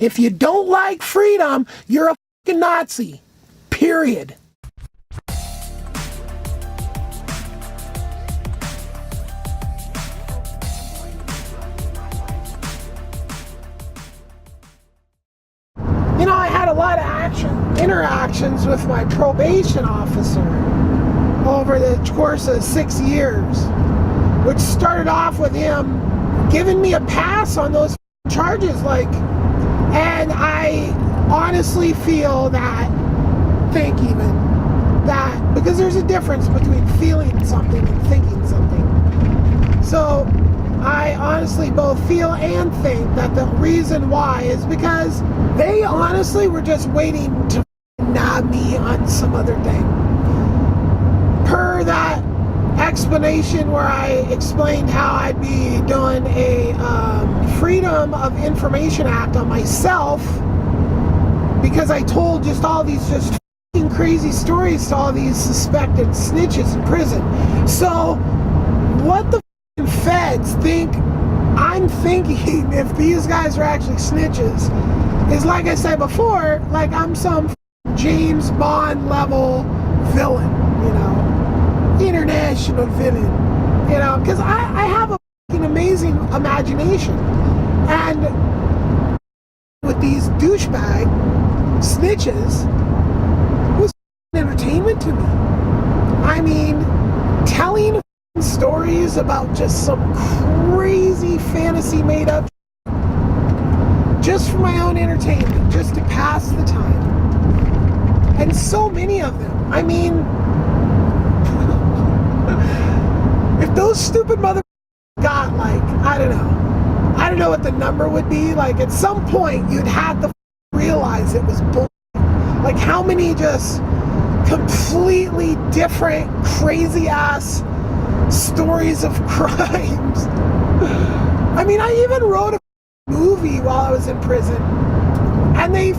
If you don't like freedom, you're a fucking Nazi. Period. You know, I had a lot of interactions with my probation officer over the course of 6 years, which started off with him giving me a pass on those charges, and I honestly feel that because there's a difference between feeling something and thinking something. So I honestly both feel and think that the reason why is because they honestly were just waiting to nab me on some other thing. Per that explanation where I explained how I'd be doing a Freedom of Information Act on myself because I told just all these just crazy stories to all these suspected snitches in prison. So what the feds think I'm thinking, if these guys are actually snitches, is, like I said before, like I'm some James Bond level villain, you know, international villain, you know, because I have an amazing imagination, and with these douchebag snitches was entertainment to me. I mean, telling stories about just some crazy fantasy made up just for my own entertainment, just to pass the time. And so many of them. I mean, if those stupid mother got I don't know what the number would be. Like at some point you'd have to realize it was bullshit. Like how many just completely different crazy ass stories of crimes. I mean, I even wrote a movie while I was in prison, and they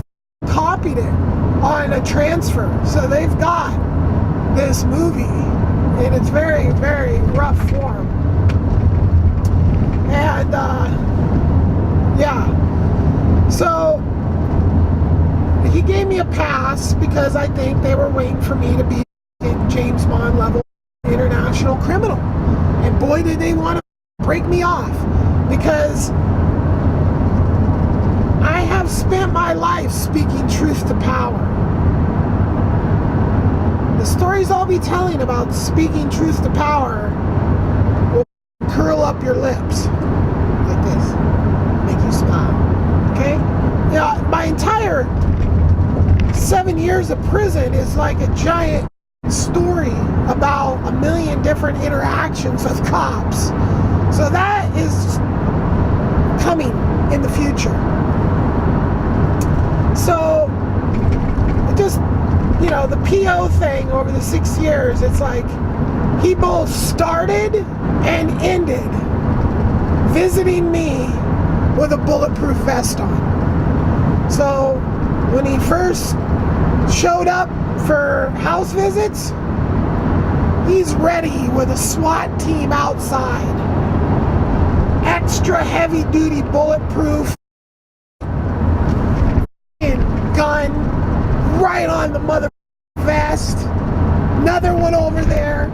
copied it on a transfer. So they've got this movie in its very, very rough form. And, yeah. So he gave me a pass because I think they were waiting for me to be in James Bond level international criminal, and boy did they want to break me off, because I have spent my life speaking truth to power. The stories I'll be telling about speaking truth to power will curl up your lips like this, make you smile. Okay? Yeah, my entire 7 years of prison is like a giant story about a million different interactions with cops. So that is coming in the future. So just, you know, the PO thing over the 6 years, it's like he both started and ended visiting me with a bulletproof vest on. So when he first showed up for house visits, he's ready with a SWAT team outside, extra heavy duty bulletproof gun right on the mother vest, another one over there.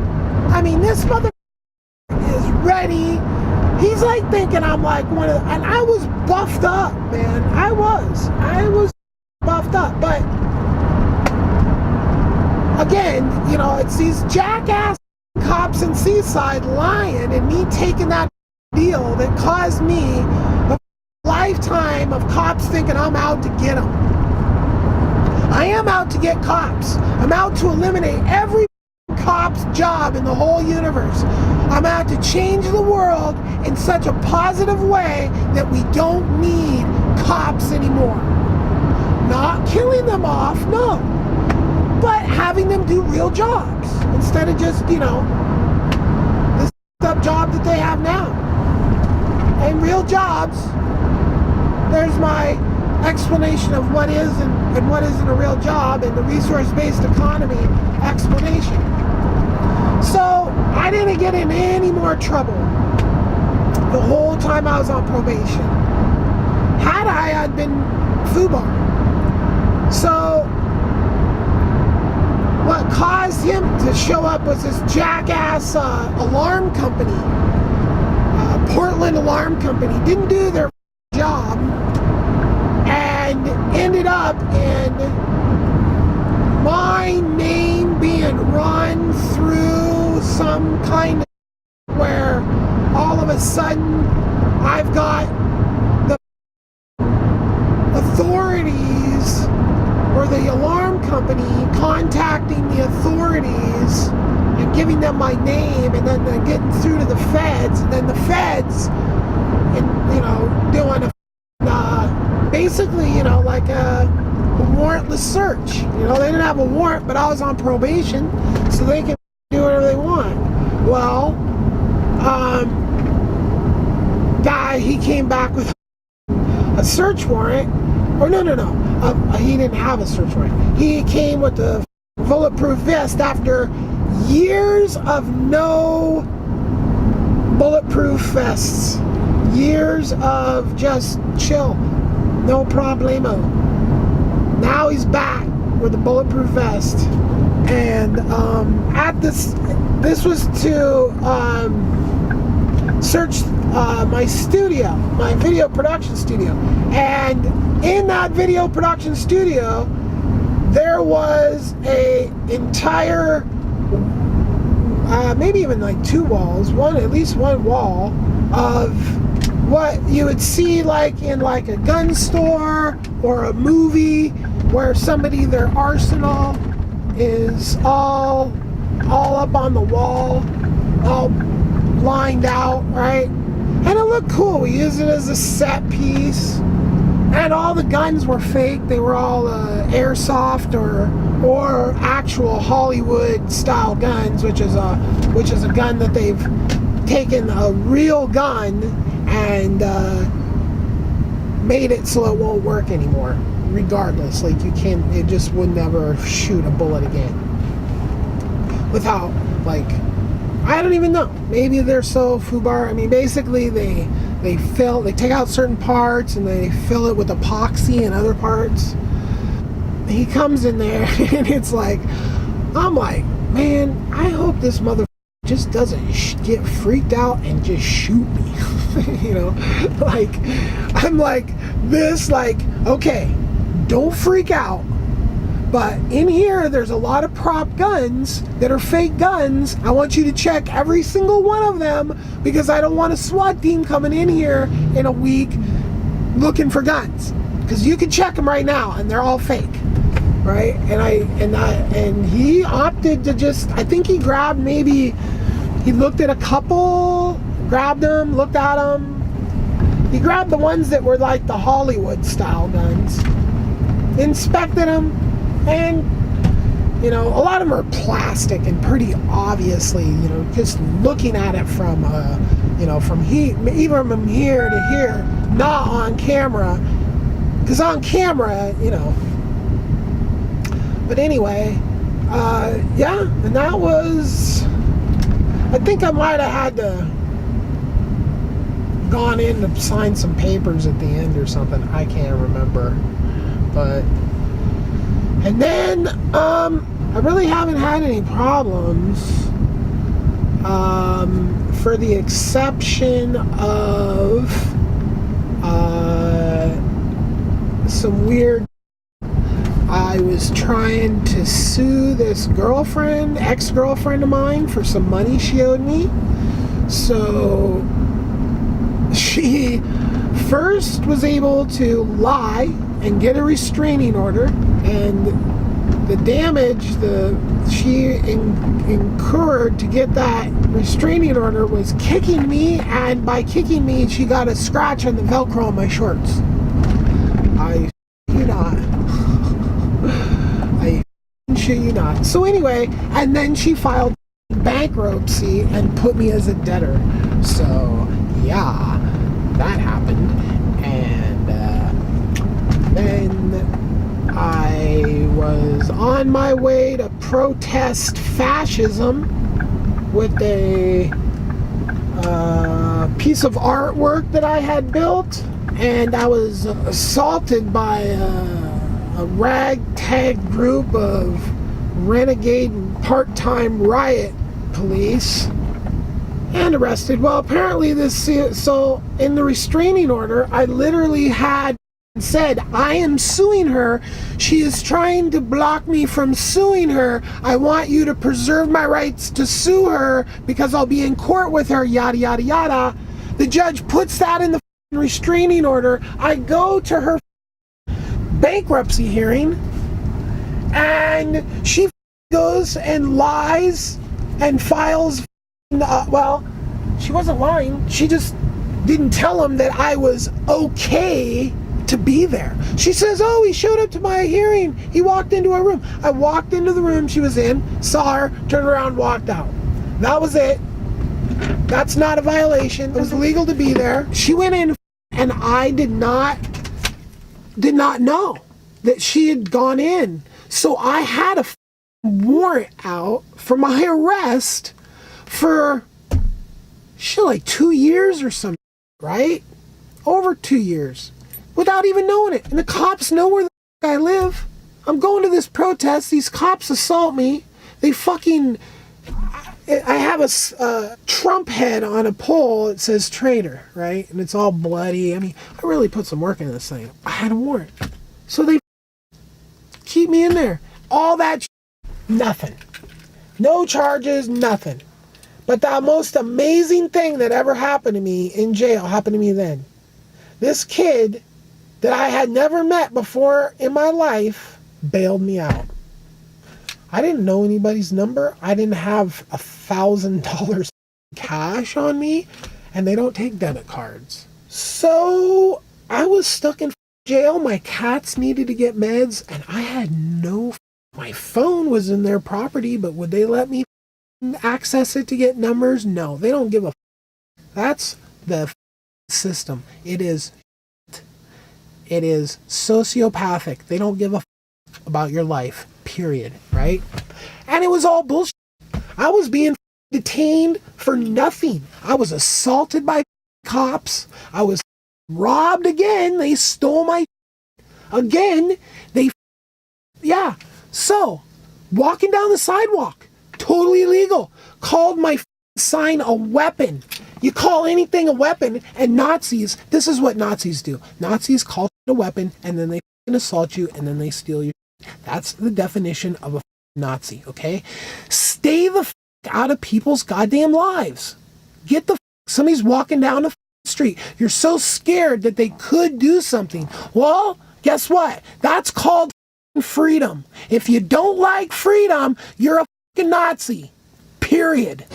I mean, this mother is ready. He's like thinking I'm like one of, and I was buffed up, man. I was buffed up, but again, you know, it's these jackass cops in Seaside lying, and me taking that deal that caused me a lifetime of cops thinking I'm out to get them. I am out to get cops. I'm out to eliminate every cop's job in the whole universe. I'm out to change the world in such a positive way that we don't need cops anymore. Not killing them off, no. But having them do real jobs instead of just, you know, this up job that they have now. And real jobs, there's my explanation of what is and what isn't a real job, and the resource-based economy explanation. So I didn't get in any more trouble the whole time I was on probation. Had I, I'd been FUBAR. So what caused him to show up was this jackass alarm company, Portland Alarm Company. Didn't do their job and ended up in my name being run through some kind of where all of a sudden I've got the authorities or the alarm company contacting the authorities and giving them my name, and then they're getting through to the feds, and then the feds, and doing a basically like a warrantless search. They didn't have a warrant, but I was on probation, so they can do whatever they want. Well, guy, he came back with a search warrant, or no, he didn't have a search warrant. He came with the bulletproof vest after years of no bulletproof vests, years of just chill, no problemo. Now he's back with a bulletproof vest, and at this was to search my studio, my video production studio, and in that video production studio there was a entire maybe even like two walls, at least one wall of what you would see like in like a gun store or a movie where somebody, their arsenal is all up on the wall, all lined out, right? And it looked cool. We used it as a set piece, and all the guns were fake. They were all airsoft or actual Hollywood style guns, which is a gun that they've taken a real gun and made it so it won't work anymore. Regardless, like it just would never shoot a bullet again without, like, I don't even know. Maybe they're so FUBAR. I mean, basically they take out certain parts and they fill it with epoxy and other parts. He comes in there and it's like, I'm like, man, I hope this mother just doesn't get freaked out and just shoot me. Like, I'm like this, like, okay, don't freak out, but in here there's a lot of prop guns that are fake guns. I want you to check every single one of them, because I don't want a SWAT team coming in here in a week looking for guns, because you can check them right now and they're all fake, right? And he opted to just, I think he grabbed, maybe he looked at a couple, grabbed them, looked at them. He grabbed the ones that were like the Hollywood style guns, inspected them, and a lot of them are plastic and pretty obviously, just looking at it from from even from here to here, not on camera, because on camera, but anyway, yeah, and that was, I think I might have had to gone in to sign some papers at the end or something. I can't remember. But, and then I really haven't had any problems, for the exception of some weird. I was trying to sue this ex-girlfriend of mine, for some money she owed me. So she first was able to lie and get a restraining order, and the damage she incurred to get that restraining order was kicking me, and by kicking me she got a scratch on the Velcro on my shorts. I shit you not. So anyway, and then she filed bankruptcy and put me as a debtor. So yeah, that happened. And then I was on my way to protest fascism with a piece of artwork that I had built, and I was assaulted by a ragtag group of renegade and part-time riot police and arrested. Well, apparently so in the restraining order, I literally had said, I am suing her. She is trying to block me from suing her. I want you to preserve my rights to sue her because I'll be in court with her, yada, yada, yada. The judge puts that in the restraining order. I go to her bankruptcy hearing, and she goes and lies and files. Well, she wasn't lying. She just didn't tell him that I was okay to be there. She says, oh, he showed up to my hearing. He walked into a room. I walked into the room she was in, saw her, turned around, walked out. That was it. That's not a violation. It was legal to be there. She went in, and I did not know that she had gone in. So I had a warrant out for my arrest for like 2 years or something, right? Over 2 years. Without even knowing it. And the cops know where the I live. I'm going to this protest. These cops assault me. They fucking... I have a Trump head on a pole. It says traitor, right? And it's all bloody. I mean, I really put some work into this thing. I had a warrant. So they keep me in there. All that nothing. No charges, nothing. But the most amazing thing that ever happened to me in jail happened to me then. This kid that I had never met before in my life bailed me out. I didn't know anybody's number. I didn't have $1,000 cash on me, and they don't take debit cards. So I was stuck in jail. My cats needed to get meds, and I had my phone was in their property, but would they let me access it to get numbers? No, they don't give a That's the system. It is sociopathic. They don't give a about your life, period, right? And it was all bullshit. I was being detained for nothing. I was assaulted by cops. I was robbed again. They stole my again. Yeah. So, walking down the sidewalk, totally illegal. Called my sign a weapon. You call anything a weapon, and Nazis, this is what Nazis do. Nazis call it a weapon, and then they assault you, and then they steal your. That's the definition of a Nazi, okay? Stay the out of people's goddamn lives. Get the somebody's walking down the street. You're so scared that they could do something. Well, guess what? That's called freedom. If you don't like freedom, you're a Nazi. Period.